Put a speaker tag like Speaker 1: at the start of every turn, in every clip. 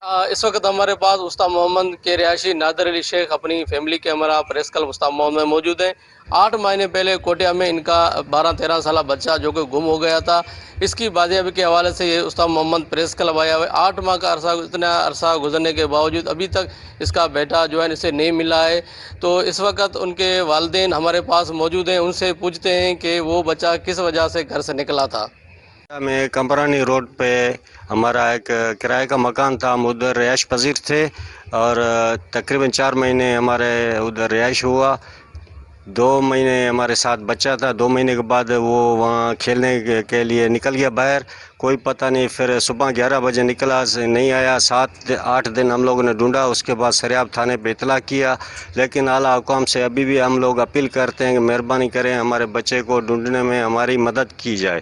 Speaker 1: اس وقت ہمارے پاس استاد محمد کے رہائشی نادر علی شیخ اپنی فیملی کے ہمراہ پریس کلب استاد محمد میں موجود ہیں۔ 8 مہینے پہلے کوٹیا میں ان کا 12-13 سالہ بچہ جو کہ گم ہو گیا تھا، اس کی بازیابی کے حوالے سے یہ استاد محمد پریس کلب آیا ہوا ہے۔ 8 ماہ کا عرصہ، اتنا عرصہ گزرنے کے باوجود ابھی تک اس کا بیٹا جو ہے اسے نہیں ملا ہے۔ تو اس وقت ان کے والدین ہمارے پاس موجود ہیں، ان سے پوچھتے ہیں کہ وہ بچہ کس وجہ سے گھر سے نکلا تھا۔
Speaker 2: میں کمپرانی روڈ پہ ہمارا ایک کرائے کا مکان تھا، ہم ادھر رہائش پذیر تھے اور تقریباً 4 مہینے ہمارے ادھر رہائش ہوا۔ 2 مہینے ہمارے ساتھ بچہ تھا، 2 مہینے کے بعد وہ وہاں کھیلنے کے لیے نکل گیا باہر، کوئی پتہ نہیں۔ پھر صبح 11 بجے نکلا، نہیں آیا، 7-8 دن ہم لوگوں نے ڈھونڈا، اس کے بعد سریاب تھانے پہ اطلاع کیا، لیکن اعلیٰ حکام سے ابھی بھی ہم لوگ اپیل کرتے ہیں کہ مہربانی کریں ہمارے بچے کو ڈھونڈنے میں ہماری مدد کی جائے۔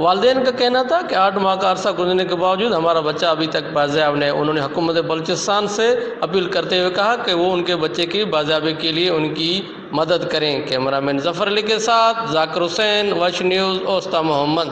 Speaker 1: والدین کا کہنا تھا کہ 8 ماہ کا عرصہ گزرنے کے باوجود ہمارا بچہ ابھی تک بازیاب نہیں۔ انہوں نے حکومت بلوچستان سے اپیل کرتے ہوئے کہا کہ وہ ان کے بچے کی بازیابی کے لیے ان کی مدد کریں۔ کیمرہ مین ظفر علی کے ساتھ ذاکر حسین، وش نیوز، اوستا محمد۔